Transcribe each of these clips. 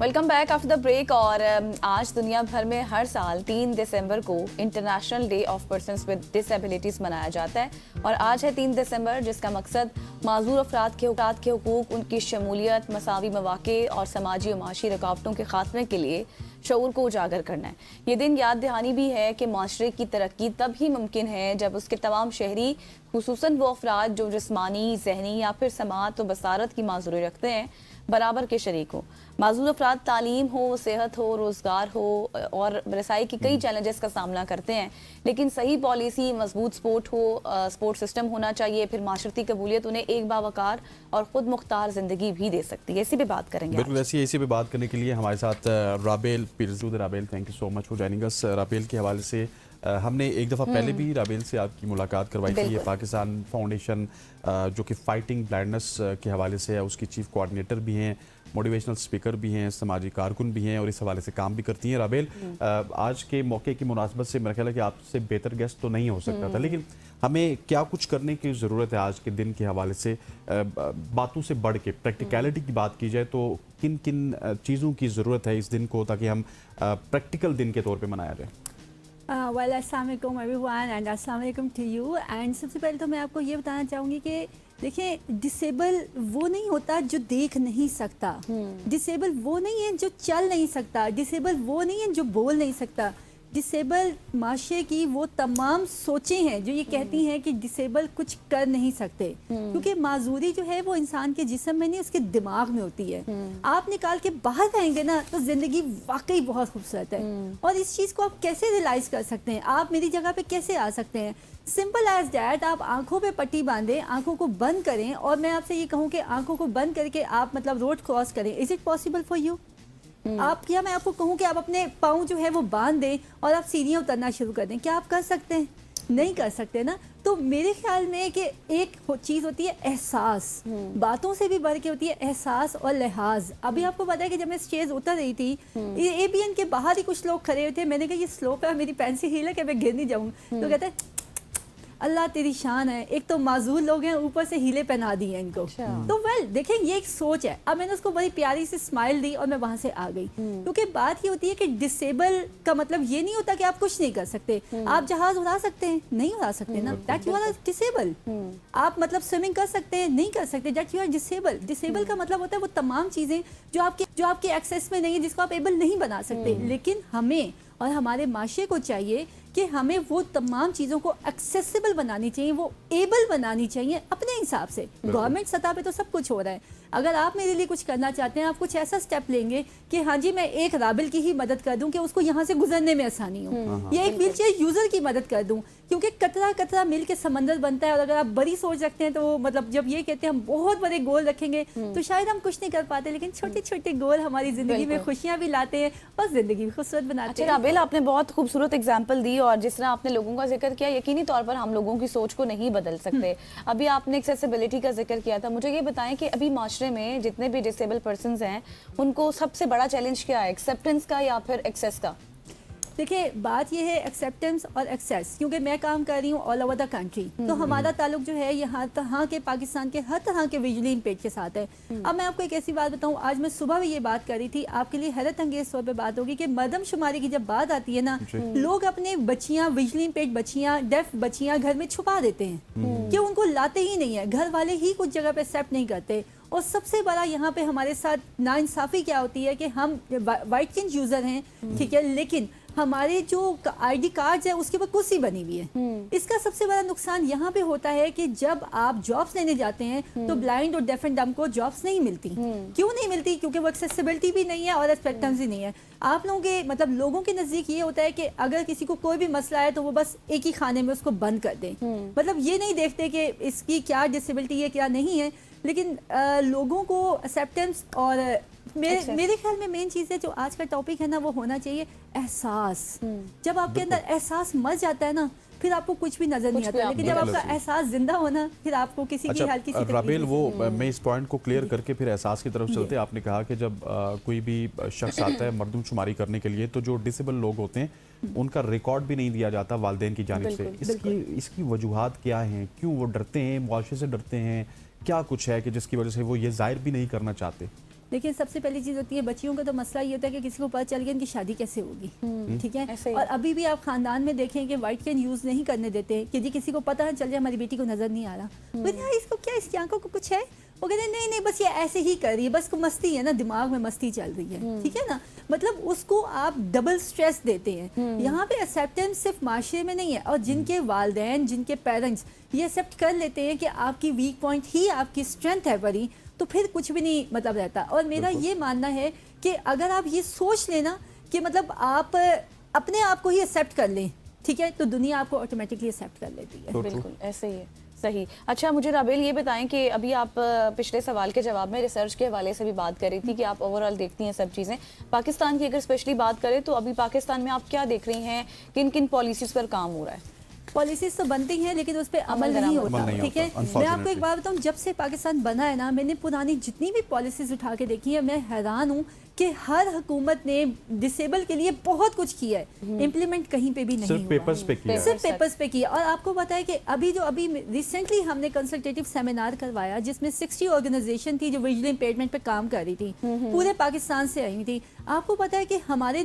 Welcome back after the break. और आज दुनिया भर में हर साल 3 दिसंबर को international day of persons with disabilities मनाया जाता है। और आज है 3 दिसंबर, जिसका मकसद माजूर अफराद के हुकूक, उनकी शमूलियत, मसावी मौक़े और समाजी और माशी रुकावटों के खात्मे के लिए शऊर को उजागर करना है। ये दिन याद दहानी भी है कि माशरे की तरक्की तब ही मुमकिन है जब उसके तमाम शहरी, खुसूसन वो अफराद जो जिस्मानी, जहनी या फिर समात व बसारत की माजूरी रखते हैं, बराबर के शरीक हो। माजूर अफराद तालीम हो, सेहत हो, रोज़गार हो और रसाई की कई चैलेंजेस का सामना करते हैं, लेकिन सही पॉलिसी, मजबूत स्पोर्ट हो, स्पोर्ट सिस्टम होना चाहिए, फिर माशरती कबूलियत उन्हें एक बावकार और ख़ुद मुख्तार ज़िंदगी भी दे सकती है। इसी पे बात करेंगे। बिल्कुल इसी पे बात करने के लिए हमारे साथ Rabail Pirzada. Rabail, thank you so much for joining us. Rabail के हवाले से हमने एक दफ़ा पहले भी राबेल से आपकी मुलाकात करवाई थी। ये पाकिस्तान फाउंडेशन जो कि फाइटिंग ब्लाइंडनेस के हवाले से है, उसकी चीफ कोऑर्डिनेटर भी हैं, मोटिवेशनल स्पीकर भी हैं, समाजी कारकुन भी हैं और इस हवाले से काम भी करती हैं। राबेल, आज के मौके की मुनासबत से मेरा ख्याल है कि आपसे बेहतर गेस्ट तो नहीं हो सकता था, लेकिन हमें क्या कुछ करने की ज़रूरत है आज के दिन के हवाले से? बातों से बढ़ के प्रैक्टिकलिटी की बात की जाए तो किन किन चीज़ों की ज़रूरत है इस दिन को, ताकि हम प्रैक्टिकल दिन के तौर पर मनाया जाए? वेल, अस्सलाम वालेकुम एवरीवन एंड अस्सलाम वालेकुम टू यू। एंड सबसे पहले तो मैं आपको ये बताना चाहूँगी कि देखिए, डिसेबल वो नहीं होता जो देख नहीं सकता, डिसेबल वो नहीं है जो चल नहीं सकता, डिसेबल वो नहीं है जो बोल नहीं सकता। डिसेबल माशरे की वो तमाम सोचें हैं जो ये कहती हैं कि डिसेबल कुछ कर नहीं सकते, क्योंकि माजूरी जो है वो इंसान के जिस्म में नहीं, उसके दिमाग में होती है। आप निकाल के बाहर रहेंगे ना तो जिंदगी वाकई बहुत खूबसूरत है। और इस चीज़ को आप कैसे रियलाइज कर सकते हैं, आप मेरी जगह पे कैसे आ सकते हैं? सिंपल एज डैट, आप आंखों पे पट्टी बांधें, आंखों को बंद करें और मैं आपसे ये कहूँ कि आंखों को बंद करके आप मतलब रोड क्रॉस करें। Is it possible for you? आप क्या, मैं आपको कहूँ कि आप अपने पाँव जो है वो बांध दें और आप सीढ़ियाँ उतरना शुरू कर दें, क्या आप कर सकते हैं? नहीं कर सकते ना। तो मेरे ख्याल में कि एक चीज़ होती है एहसास, बातों से भी बढ़ के होती है एहसास और लिहाज। अभी आपको पता है कि जब मैं स्टेज उतर रही थी, ABN के बाहर ही कुछ लोग खड़े हुए थे। मैंने कहा ये स्लोप है, मेरी पेंसिल हील है कि मैं गिर नहीं जाऊँ। तो कहते हैं अल्लाह तेरी शान है, एक तो माजूर लोग हैं, ऊपर से हीले पहना दी हैं इनको। तो वेल देखें, ये एक सोच है। अब मैंने उसको बड़ी प्यारी सी स्माइल दी और मैं वहां से आ गई, क्योंकि बात ये होती है कि डिसेबल का मतलब ये नहीं होता कि आप कुछ नहीं कर सकते। आप जहाज उड़ा सकते हैं, नहीं उड़ा सकते ना, दैट यू आर डिसेबल। आप मतलब स्विमिंग कर सकते हैं, नहीं कर सकते, that you are disable. Disable का मतलब होता है वो तमाम चीजें जो आपके एक्सेस में नहीं है, जिसको आप एबल नहीं बना सकते। लेकिन हमें और हमारे माशरे को चाहिए कि हमें वो तमाम चीज़ों को एक्सेसिबल बनानी चाहिए, वो एबल बनानी चाहिए अपने हिसाब से। गवर्नमेंट सतह पे तो सब कुछ हो रहा है। अगर आप मेरे लिए कुछ करना चाहते हैं, आप कुछ ऐसा स्टेप लेंगे कि हाँ जी मैं एक राबिल की ही मदद कर दूं कि उसको यहाँ से गुजरने में आसानी हो, या एक व्हीलचेयर यूजर की मदद कर दूं, क्योंकि कतरा कतरा मिल के समंदर बनता है। और अगर आप बड़ी सोच रखते हैं तो मतलब जब ये कहते हैं हम बहुत बड़े गोल रखेंगे तो शायद हम कुछ नहीं कर पाते, लेकिन छोटे छोटे गोल हमारी जिंदगी में खुशियाँ भी लाते हैं और जिंदगी भी खूबसूरत बनाते हैं। राबेल, आपने बहुत खूबसूरत एग्जाम्पल दी और जिस तरह आपने लोगों का जिक्र किया, यकीनी तौर पर हम लोगों की सोच को नहीं बदल सकते। अभी आपने एक्सेसिबिलिटी का जिक्र किया था, मुझे ये बताएं कि अभी माशरे में जितने भी डिसेबल पर्सन्स हैं उनको सबसे बड़ा चैलेंज क्या है, एक्सेप्टेंस का या फिर एक्सेस का? देखिए, बात ये है एक्सेप्टेंस और एक्सेस, क्योंकि मैं काम कर रही हूँ ऑल ओवर द कंट्री, तो हमारा ताल्लुक जो है यहाँ के पाकिस्तान के हर तरह के विजुअली इम्पेक्ट के साथ है। अब मैं आपको एक ऐसी बात बताऊँ, आज मैं सुबह भी ये बात कर रही थी, आपके लिए हैरत अंगेज तौर पे बात होगी कि मर्दमशुमारी की जब बात आती है ना, लोग अपने बच्चियाँ, विजुअली इम्पेक्ट बच्चियाँ, डेफ बच्चियाँ घर में छुपा देते हैं कि उनको लाते ही नहीं है, घर वाले ही कुछ जगह पे एक्सेप्ट नहीं करते। और सबसे बड़ा यहाँ पे हमारे साथ नाइंसाफ़ी क्या होती है कि हम वाइट किंग यूज़र हैं, ठीक है, लेकिन हमारे जो ID कार्ड्स है उसके ऊपर कुर्सी बनी हुई है। इसका सबसे बड़ा नुकसान यहाँ पे होता है कि जब आप जॉब्स लेने जाते हैं तो ब्लाइंड और डेफ एंड डम्ब को जॉब्स नहीं मिलती। क्यों नहीं मिलती? क्योंकि वो एक्सेसिबिलिटी भी नहीं है और एक्सपेक्टेंसी नहीं है। आप लोगों के मतलब लोगों के नज़दीक ये होता है कि अगर किसी को कोई भी मसला है तो वो बस एक ही खाने में उसको बंद कर दें, मतलब ये नहीं देखते कि इसकी क्या डिसेबिलिटी है क्या नहीं है। लेकिन लोगों को एक्सेप्टेंस और मेरे ख्याल में मेन चीज़ है जो आज का टॉपिक है ना, वो होना चाहिए एहसास। जब आपके अंदर एहसास मर जाता है ना, फिर आपको कुछ भी नजर नहीं आता, लेकिन जब आपका एहसास जिंदा होना, फिर आपको किसी की हाल किसी राबेल, वो मैं इस पॉइंट को क्लियर करके फिर एहसास की तरफ चलते हैं। आपने कहा कि जब कोई भी शख्स आता है मर्दमशुमारी करने के लिए, तो जो डिसेबल लोग होते हैं उनका रिकॉर्ड भी नहीं दिया जाता वालिदैन की जानिब से। इसकी वजूहात क्या हैं? क्यों वो डरते हैं, मुआशरे से डरते हैं? क्या कुछ है कि जिसकी वजह से वो ये जाहिर भी नहीं करना चाहते? देखिए सबसे पहली चीज़ होती है बच्चियों का तो मसला ये होता है कि किसी को पता चल गया इनकी शादी कैसे होगी, ठीक है। ऐसे ही। और अभी भी आप खानदान में देखें कि वाइट कैन यूज़ नहीं करने देते कि जी किसी को पता है चल जाए हमारी बेटी को नज़र नहीं आ रहा, बोले यार इसको क्या, इसकी आंखों को कुछ है, वो कहते हैं नहीं नहीं बस ये ऐसे ही कर रही है, बस को मस्ती है ना, दिमाग में मस्ती चल रही है, ठीक है ना। मतलब उसको आप डबल स्ट्रेस देते हैं। यहाँ पे एक्सेप्टेंस सिर्फ माशरे में नहीं है, और जिनके वालिदैन, जिनके पेरेंट्स ये एक्सेप्ट कर लेते हैं कि आपकी वीक पॉइंट ही आपकी स्ट्रेंथ है बड़ी, तो फिर कुछ भी नहीं मतलब रहता। और मेरा ये मानना है कि अगर आप ये सोच लेना कि मतलब आप अपने आप को ही एक्सेप्ट कर लें, ठीक है, तो दुनिया आपको ऑटोमेटिकली एक्सेप्ट कर लेती है। बिल्कुल ऐसे ही है, सही। अच्छा मुझे राबेल ये बताएं कि अभी आप पिछले सवाल के जवाब में रिसर्च के हवाले से भी बात कर रही थी कि आप ओवरऑल देखती हैं सब चीज़ें। पाकिस्तान की अगर स्पेशली बात करें तो अभी पाकिस्तान में आप क्या देख रही हैं, किन किन पॉलिसीज़ पर काम हो रहा है? पॉलिसीज तो बनती हैं लेकिन उस पर अमल नहीं होता, ठीक है। मैं आपको एक बात बताऊं, जब से पाकिस्तान बना है ना, मैंने पुरानी जितनी भी पॉलिसीज उठा के देखी है, मैं हैरान हूं कि हर हुकूमत ने डिसेबल के लिए बहुत कुछ किया है, इम्प्लीमेंट कहीं पे भी नहीं सिर्फ हुआ, पेपर्स पे किया है। सिर्फ पेपर्स पे किया। और आपको पता है कि अभी रिसेंटली हमने कंसल्टेटिव सेमिनार करवाया जिसमें 60 ऑर्गेनाइजेशन थी जो विजुअल इम्पेयरमेंट पे काम कर रही थी, पूरे पाकिस्तान से आई थी। आपको पता है कि हमारे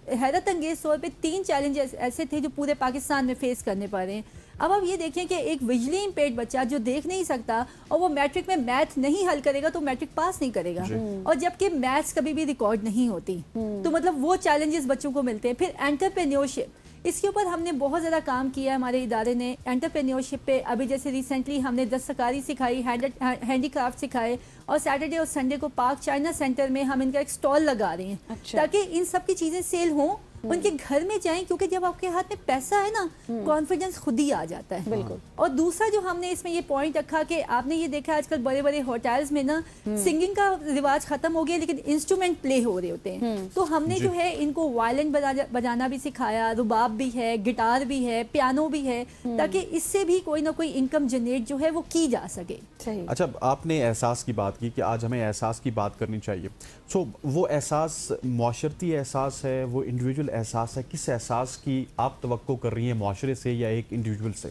हैरत अंगेज तौर पे 3 चैलेंजेस ऐसे थे जो पूरे पाकिस्तान में फेस करने पड़ रहे हैं। अब आप ये देखें कि एक विजुअली इम्पेयर्ड बच्चा जो देख नहीं सकता और वो मैट्रिक में मैथ नहीं हल करेगा तो मैट्रिक पास नहीं करेगा, और जबकि मैथ्स कभी भी रिकॉर्ड नहीं होती, तो मतलब वो चैलेंजेस बच्चों को मिलते हैं। फिर एंटरप्रेन्योरशिप, इसके ऊपर हमने बहुत ज़्यादा काम किया है हमारे इदारे ने एंटरप्रेन्योरशिप पे। अभी जैसे रिसेंटली हमने दस्तकारी सिखाई, हैंडीक्राफ्ट सिखाए, और सैटरडे और संडे को पार्क चाइना सेंटर में हम इनका एक स्टॉल लगा रहे हैं। अच्छा। ताकि इन सब की चीज़ें सेल हों, उनके घर में जाएं, क्योंकि जब आपके हाथ में पैसा है ना, कॉन्फिडेंस खुद ही आ जाता है। बिल्कुल। और दूसरा जो हमने इसमें ये पॉइंट रखा कि आपने ये देखा आजकल बड़े बड़े होटल्स में ना सिंगिंग का रिवाज खत्म हो गया लेकिन इंस्ट्रूमेंट प्ले हो रहे होते हैं, तो हमने जो है इनको वायलिन बजाना भी सिखाया, रुबाब भी है, गिटार भी है, पियानो भी है, ताकि इससे भी कोई ना कोई इनकम जनरेट जो है वो की जा सके। सही। अच्छा आपने एहसास की बात की कि आज हमें एहसास की बात करनी चाहिए। सो वो एहसास माशरती एहसास है, वो इंडिविजुअल एहसास है, किस एहसास की आप तवक्को कर रही हैं, माशरे से या एक इंडिविजुअल से?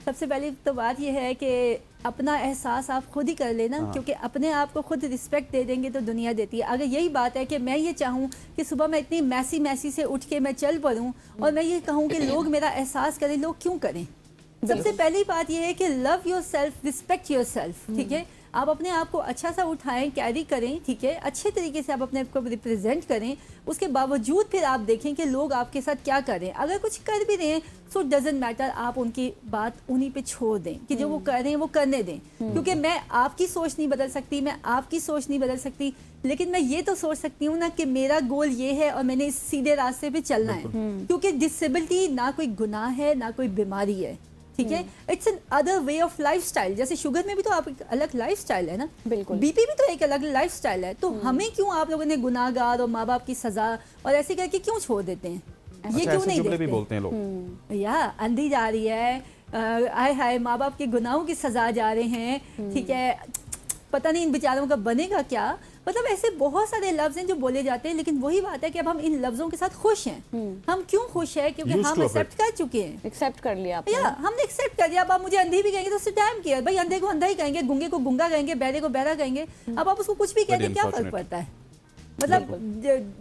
सबसे पहली तो बात यह है कि अपना एहसास आप खुद ही कर लेना, क्योंकि अपने आप को खुद रिस्पेक्ट दे देंगे तो दुनिया देती है। अगर यही बात है कि मैं ये चाहूँ कि सुबह मैं इतनी मैसी से उठ के मैं चल पड़ूँ और मैं ये कहूँ कि लोग मेरा एहसास करें, लोग क्यों करें? सबसे पहली बात यह है कि love your self, respect your self, ठीक है। आप अपने आप को अच्छा सा उठाएं, कैरी करें, ठीक है, अच्छे तरीके से आप अपने आप को रिप्रेजेंट करें। उसके बावजूद फिर आप देखें कि लोग आपके साथ क्या कर रहे हैं। अगर कुछ कर भी रहे हैं सो डजंट मैटर, आप उनकी बात उन्हीं पे छोड़ दें कि जो वो कर रहे हैं वो करने दें, क्योंकि मैं आपकी सोच नहीं बदल सकती, मैं आपकी सोच नहीं बदल सकती, लेकिन मैं ये तो सोच सकती हूँ ना कि मेरा गोल ये है और मैंने इस सीधे रास्ते पे चलना है, क्योंकि डिसेबिलिटी ना कोई गुनाह है ना कोई बीमारी है, ठीक है। It's an other way of lifestyle. जैसे शुगर में भी तो आप एक अलग लाइफस्टाइल है ना, बिल्कुल। बीपी भी तो एक अलग लाइफस्टाइल है। तो हमें क्यों आप लोगों ने गुनाहगार और माँ बाप की सजा और ऐसे करके क्यों छोड़ देते हैं? ये क्यों नहीं जुमले भी देखते? बोलते हैं लोग, या अंधी जा रही है, आय हाय माँ बाप के गुनाहों की सजा जा रहे हैं, ठीक है, पता नहीं इन बेचारों का बनेगा क्या। मतलब ऐसे बहुत सारे लफ्ज हैं जो बोले जाते हैं, लेकिन वही बात है कि अब हम इन लफ्जों के साथ खुश हैं। हम क्यों खुश हैं? क्योंकि Used हम to of एक्सेप्ट कर चुके हैं। एक्सेप्ट कर लिया आपने। या हमने एक्सेप्ट कर लिया। अब आप मुझे अंधी भी कहेंगे तो उससे टाइम किया भाई, अंधे को अंधा ही कहेंगे, गुंगे को गुंगा कहेंगे, बहरे को बहरा कहेंगे। अब आप उसको कुछ भी कह दें, क्या फर्क पड़ता है? मतलब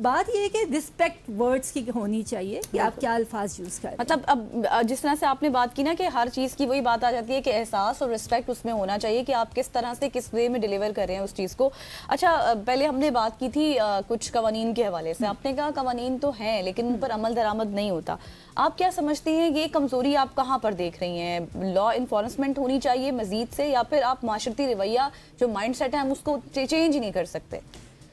बात ये है कि रिस्पेक्ट वर्ड्स की होनी चाहिए कि आप क्या अल्फाज यूज करें। मतलब अब जिस तरह से आपने बात की ना कि हर चीज़ की वही बात आ जाती है कि एहसास और रिस्पेक्ट उसमें होना चाहिए कि आप किस तरह से किस वे में डिलीवर कर रहे हैं उस चीज़ को। अच्छा पहले हमने बात की थी कुछ कवानीन के हवाले से, आपने कहा कवानीन तो हैं लेकिन उन पर अमल दरामद नहीं होता। आप क्या समझती हैं ये कमज़ोरी आप कहाँ पर देख रही हैं? लॉ इन्फोर्समेंट होनी चाहिए मज़ीद से, या फिर आप माशरती रवैया जो माइंड सेट है हम उसको चेंज ही नहीं कर सकते?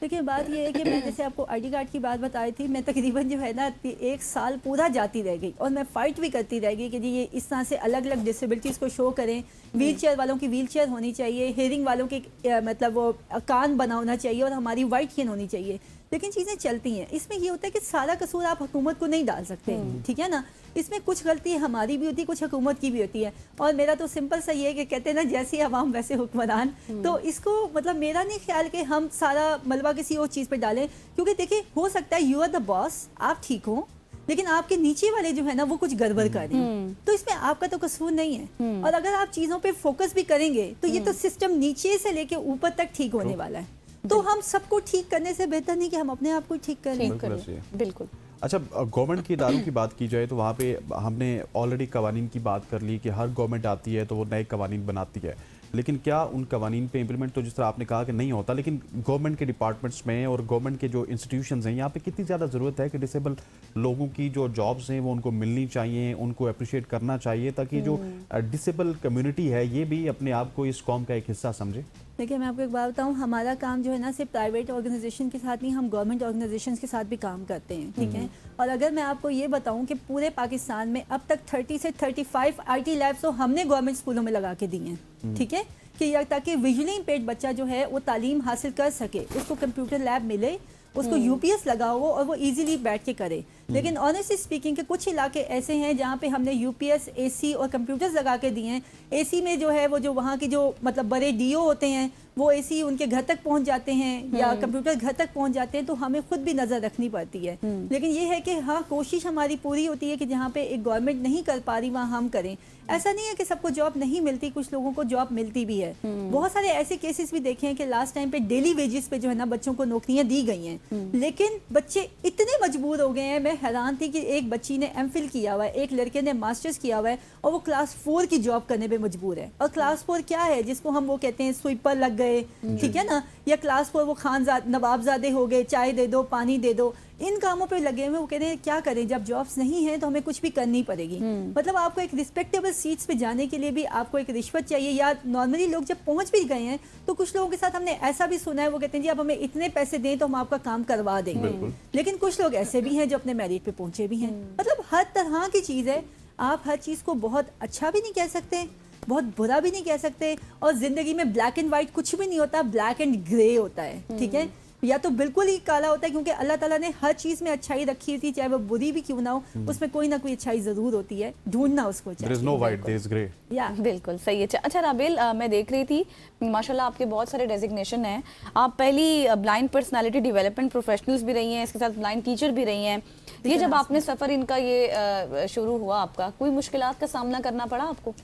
देखिए बात ये है कि मैं जैसे आपको आईडी कार्ड की बात बताई थी, मैं तकरीबन जो है ना 1 साल पूरा जाती रह गई और मैं फाइट भी करती रह गई कि जी ये इस तरह से अलग अलग डिसेबिलिटीज़ को शो करें। व्हील चेयर वालों की व्हील चेयर होनी चाहिए, हेयरिंग वालों की मतलब वो कान बना होना चाहिए, और हमारी वाइट केन होनी चाहिए। लेकिन चीज़ें चलती हैं। इसमें ये होता है कि सारा कसूर आप हुकूमत को नहीं डाल सकते, ठीक है ना। इसमें कुछ गलती हमारी भी होती है, कुछ हुकूमत की भी होती है। और मेरा तो सिंपल सा ये है कि कहते हैं ना जैसी आवाम वैसे हुक्मरान। तो इसको मतलब मेरा नहीं ख्याल कि हम सारा मलबा किसी और चीज़ पर डालें, क्योंकि देखिए हो सकता है यू आर द बॉस, आप ठीक हो, लेकिन आपके नीचे वाले जो है ना वो कुछ गड़बड़ कर रहे हैं, तो इसमें आपका तो कसूर नहीं है। और अगर आप चीज़ों पे फोकस भी करेंगे तो ये तो सिस्टम नीचे से लेके ऊपर तक ठीक होने वाला है। तो हम सबको ठीक करने से बेहतर नहीं कि हम अपने आप को ठीक कर लें। ठीक बिल्कुल करिए, ऐसे। बिल्कुल। अच्छा, गवर्नमेंट की इदारों की बात की जाए तो वहाँ पे हमने ऑलरेडी कवानीन की बात कर ली कि हर गवर्नमेंट आती है तो वो नए कवानीन बनाती है, लेकिन क्या उन कवानीन पे इम्प्लीमेंट तो जिस तरह आपने कहा कि नहीं होता, लेकिन गवर्नमेंट के डिपार्टमेंट्स में और गवर्नमेंट के जो इंस्टीट्यूशंस हैं यहाँ पे कितनी ज़्यादा ज़रूरत है कि डिसेबल लोगों की जो जॉब्स हैं वो उनको मिलनी चाहिए, उनको अप्रिशिएट करना चाहिए, ताकि जो डिसेबल कम्युनिटी है ये भी अपने आप को इस कौम का एक हिस्सा समझे। देखिए मैं आपको एक बात बताऊं, हमारा काम जो है ना सिर्फ प्राइवेट ऑर्गेनाइजेशन के साथ नहीं, हम गवर्नमेंट ऑर्गेनाइजेशंस के साथ भी काम करते हैं, ठीक है। और अगर मैं आपको ये बताऊं कि पूरे पाकिस्तान में अब तक 30 से 35 IT लैब्स तो हमने गवर्नमेंट स्कूलों में लगा के दी हैं, ठीक है, कि ताकि विजुअली इम्पेयर्ड बच्चा जो है वो तालीम हासिल कर सके, उसको कंप्यूटर लैब मिले, उसको UPS लगा हो और वो इजीली बैठ के करे। लेकिन ऑनेस्टली स्पीकिंग के कुछ इलाके ऐसे हैं जहाँ पे हमने UPS, AC और कंप्यूटर्स लगा के दिए हैं। AC में जो है वो जो वहाँ की जो मतलब बड़े DO होते हैं वो AC उनके घर तक पहुँच जाते हैं या कंप्यूटर घर तक पहुँच जाते हैं, तो हमें खुद भी नज़र रखनी पड़ती है। लेकिन ये है कि हाँ, कोशिश हमारी पूरी होती है कि जहाँ पे एक गवर्नमेंट नहीं कर पा रही वहाँ हम करें। ऐसा नहीं है कि सबको जॉब नहीं मिलती, कुछ लोगों को जॉब मिलती भी है। बहुत सारे ऐसे केसेस भी देखे हैं कि लास्ट टाइम पे डेली वेजेस पे जो है ना बच्चों को नौकरियां दी गई हैं, लेकिन बच्चे इतने मजबूर हो गए हैं। मैं हैरान थी कि एक बच्ची ने MPhil किया हुआ है, एक लड़के ने मास्टर्स किया हुआ है और वो क्लास 4 की जॉब करने पे मजबूर है। और क्लास 4 क्या है, जिसको हम वो कहते हैं स्वीपर लग गए, ठीक है ना, या क्लास 4 वो नवाबजादे हो गए, चाय दे दो, पानी दे दो, इन कामों पे लगे हुए। वो कहते हैं क्या करें, जब जॉब्स नहीं है तो हमें कुछ भी करनी पड़ेगी। मतलब आपको एक रिस्पेक्टेबल सीट्स पे जाने के लिए भी आपको एक रिश्वत चाहिए, या नॉर्मली लोग जब पहुंच भी गए हैं तो कुछ लोगों के साथ हमने ऐसा भी सुना है, वो कहते हैं जी आप हमें इतने पैसे दें तो हम आपका काम करवा देंगे। लेकिन कुछ लोग ऐसे भी हैं जो अपने मेरिट पे पहुंचे भी हैं। मतलब हर तरह की चीज़ है, आप हर चीज़ को बहुत अच्छा भी नहीं कह सकते, बहुत बुरा भी नहीं कह सकते, और जिंदगी में ब्लैक एंड वाइट कुछ भी नहीं होता, ब्लैक एंड ग्रे होता है, ठीक है। या तो बिल्कुल ही काला होता है, क्योंकि अल्लाह ताला ने हर चीज़ में अच्छाई रखी थी, चाहे वो बुरी भी क्यों ना हो, उसमें कोई ना कोई अच्छाई ज़रूर होती है, ढूंढना उसको चाहिए। There is no white, there is grey. या बिल्कुल सही है। अच्छा राबेल, मैं देख रही थी माशाल्लाह आपके बहुत सारे डेजिग्नेशन हैं। आप पहली ब्लाइंड पर्सनालिटी डेवलपमेंट प्रोफेशनल्स भी रही हैं, इसके साथ ब्लाइंड टीचर भी रही हैं। ये जब आपने सफ़र इनका ये शुरू हुआ आपका, कोई मुश्किलात का सामना करना पड़ा आपको?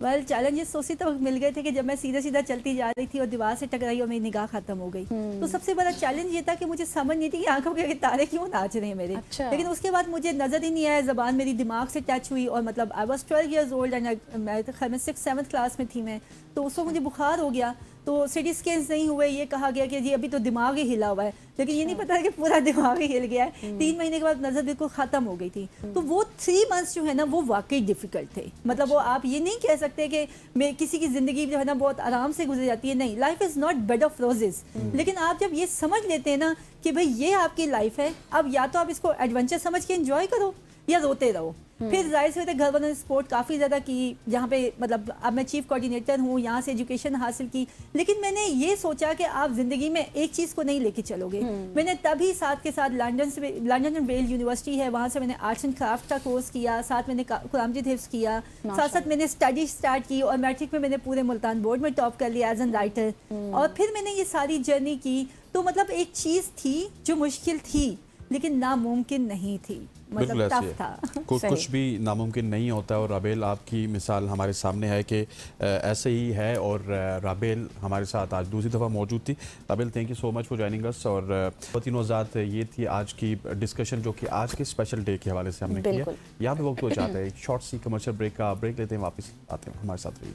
वेल चैलेंजेस उसी तक मिल गए थे कि जब मैं सीधा सीधा चलती जा रही थी और दीवार से टकराई और मेरी निगाह खत्म हो गई। तो सबसे बड़ा चैलेंज ये था कि मुझे समझ नहीं थी कि आंखों के तारे क्यों नाच रहे हैं मेरे। अच्छा। लेकिन उसके बाद मुझे नजर ही नहीं आया, जबान मेरी दिमाग से टच हुई, और मतलब I was 12 years old and मैं 6th-7th क्लास में थी मैं, तो उस वक्त मुझे बुखार हो गया, तो सिटी स्कैन्स नहीं हुए, ये कहा गया कि जी अभी तो दिमाग ही हिला हुआ है, लेकिन ये नहीं पता कि पूरा दिमाग ही हिल गया है। 3 महीने के बाद नज़र बिल्कुल ख़त्म हो गई थी। तो वो 3 months जो है ना वो वाकई डिफ़िकल्ट थे। मतलब वो आप ये नहीं कह सकते कि मैं किसी की ज़िंदगी जो है ना बहुत आराम से गुजर जाती है, नहीं, life is not bed of roses. लेकिन आप जब ये समझ लेते हैं ना कि भाई ये आपकी लाइफ है, अब या तो आप इसको एडवेंचर समझ के एंजॉय करो या रोते रहो। फिर जाहिर से घर वालों ने सपोर्ट काफ़ी ज़्यादा की, जहाँ पे मतलब अब मैं चीफ कोऑर्डिनेटर हूँ, यहाँ से एजुकेशन हासिल की। लेकिन मैंने ये सोचा कि आप ज़िंदगी में एक चीज़ को नहीं लेके चलोगे। मैंने तभी साथ के साथ लंदन एंड वेल यूनिवर्सिटी है, वहाँ से मैंने आर्ट्स एंड क्राफ्ट का कोर्स किया, साथ मैंने कुरान मजीद हिफ्ज़ किया, साथ साथ मैंने स्टडी स्टार्ट की, और मैट्रिक में मैंने पूरे मुल्तान बोर्ड में टॉप कर लिया एज एन राइटर। और फिर मैंने ये सारी जर्नी की। तो मतलब एक चीज़ थी जो मुश्किल थी लेकिन नामुमकिन नहीं थी, मतलब टफ था। कुछ भी नामुमकिन नहीं होता, और राबेल आपकी मिसाल हमारे सामने है कि ऐसे ही है। और राबेल हमारे साथ आज दूसरी दफ़ा मौजूद थी। Rabail, thank you so much for joining us. और तीनों ज़ात ये थी आज की डिस्कशन जो कि आज के स्पेशल डे के हवाले से हमने किया। यहाँ पे वक्त हो जाता है एक शॉर्ट सी कमर्शियल ब्रेक का, ब्रेक लेते हैं, वापस आते हैं, हमारे साथ रहिए।